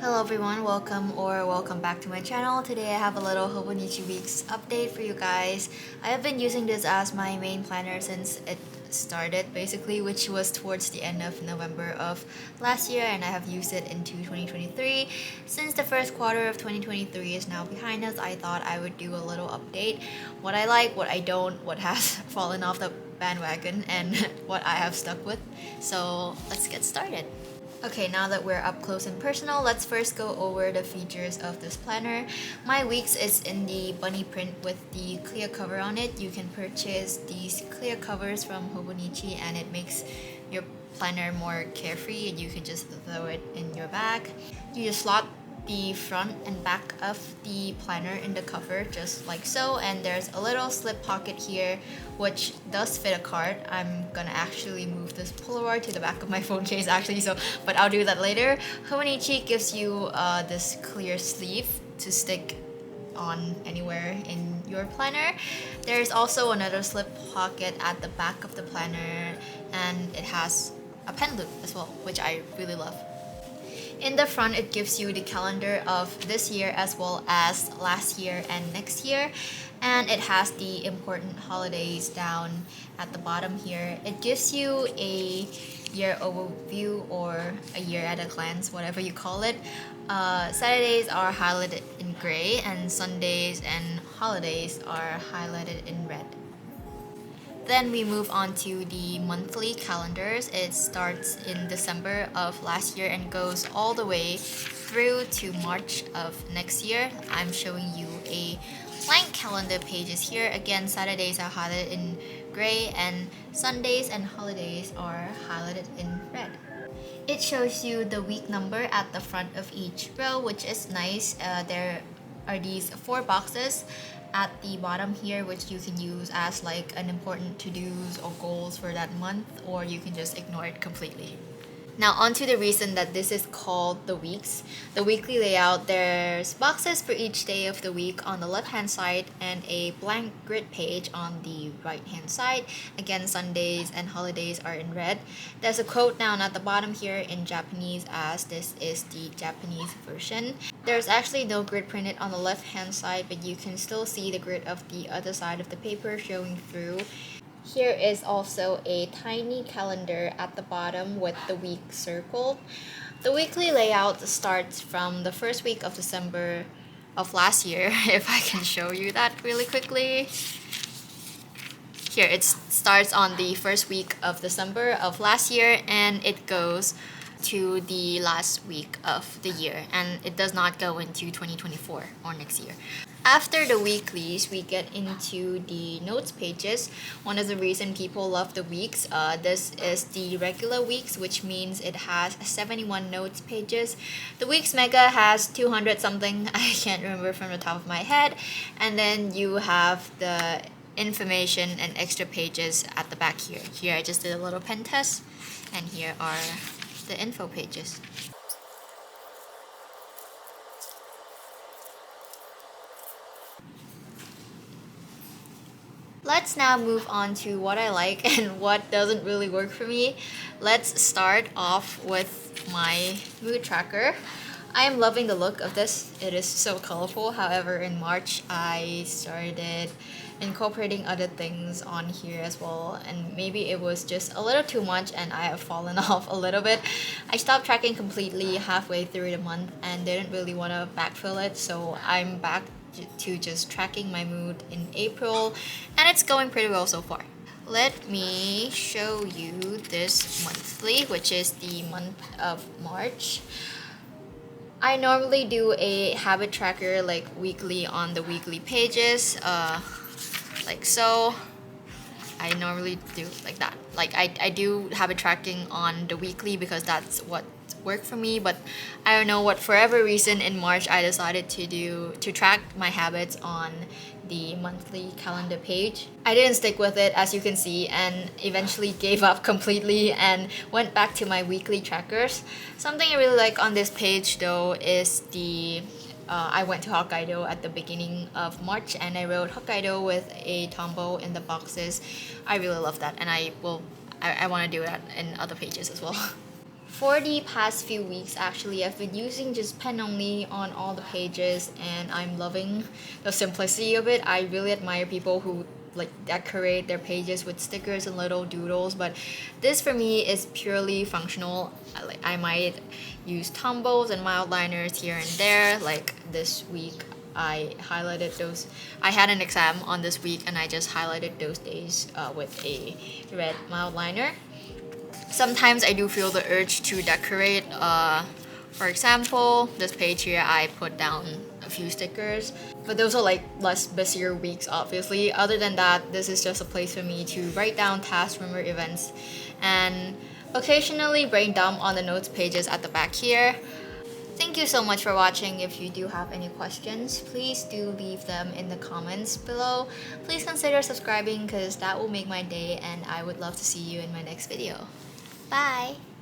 Hello everyone, welcome back to my channel. Today I have a little Hobonichi Weeks update for you guys. I have been using this as my main planner since it started basically, which was towards the end of November of last year, and I have used it into 2023. Since the first quarter of 2023 is now behind us, I thought I would do a little update. What I like, what I don't, what has fallen off the bandwagon, and what I have stuck with. So let's get started. Okay, now that we're up close and personal, let's first go over the features of this planner. My weeks is in the bunny print with the clear cover on it. You can purchase these clear covers from Hobonichi and it makes your planner more carefree and you can just throw it in your bag. You just slot the front and back of the planner in the cover just like so, and there's a little slip pocket here which does fit a card. I'm gonna actually move this Polaroid to the back of my phone case actually, but I'll do that later. Hobonichi gives you this clear sleeve to stick on anywhere in your planner. There's also another slip pocket at the back of the planner and it has a pen loop as well, which I really love. In the front, it gives you the calendar of this year as well as last year and next year. And it has the important holidays down at the bottom here. It gives you a year overview or a year at a glance, whatever you call it. Saturdays are highlighted in gray and Sundays and holidays are highlighted in red. Then we move on to the monthly calendars. It starts in December of last year and goes all the way through to March of next year. I'm showing you a blank calendar pages here. Again, Saturdays are highlighted in gray and Sundays and holidays are highlighted in red. It shows you the week number at the front of each row, which is nice. There are these 4 boxes at the bottom here which you can use as like an important to-dos or goals for that month, or you can just ignore it completely. Now on to the reason that this is called the weeks. The weekly layout, there's boxes for each day of the week on the left hand side and a blank grid page on the right hand side. Again, Sundays and holidays are in red. There's a quote down at the bottom here in Japanese as this is the Japanese version. There's actually no grid printed on the left hand side, but you can still see the grid of the other side of the paper showing through. Here is also a tiny calendar at the bottom with the week circled. The weekly layout starts from the first week of December of last year, if I can show you that really quickly. Here, it starts on the first week of December of last year and it goes to the last week of the year, and it does not go into 2024 or next year. After the weeklies, we get into the notes pages. One of the reasons people love the weeks, this is the regular weeks, which means it has 71 notes pages. The weeks mega has 200 something, I can't remember from the top of my head. And then you have the information and extra pages at the back here. Here I just did a little pen test, and here are the info pages. Let's now move on to what I like and what doesn't really work for me. Let's start off with my mood tracker. I am loving the look of this. It is so colorful. However, in March, I started incorporating other things on here as well, and maybe it was just a little too much and I have fallen off a little bit. I stopped tracking completely halfway through the month and didn't really want to backfill it, so I'm back to just tracking my mood in April, and it's going pretty well so far. Let me show you this monthly, which is the month of March. I normally do a habit tracker like weekly on the weekly pages, like so. I normally do like that. Like I do habit tracking on the weekly because that's what worked for me, but I don't know what, for whatever reason in March I decided to track my habits on the monthly calendar page. I didn't stick with it, as you can see, and eventually gave up completely and went back to my weekly trackers. Something I really like on this page though is the I went to Hokkaido at the beginning of March and I wrote Hokkaido with a tombow in the boxes. I really love that, and I want to do that in other pages as well. For the past few weeks, actually, I've been using just pen only on all the pages, and I'm loving the simplicity of it. I really admire people who like decorate their pages with stickers and little doodles, but this for me is purely functional. I might use tumbles and mild liners here and there. Like this week, I highlighted those. I had an exam on this week, and I just highlighted those days with a red mild liner. Sometimes I do feel the urge to decorate. For example, this page here, I put down a few stickers, but those are like less busier weeks, obviously. Other than that, this is just a place for me to write down tasks, remember events, and occasionally brain dump on the notes pages at the back here. Thank you so much for watching. If you do have any questions, please do leave them in the comments below. Please consider subscribing because that will make my day, and I would love to see you in my next video. Bye!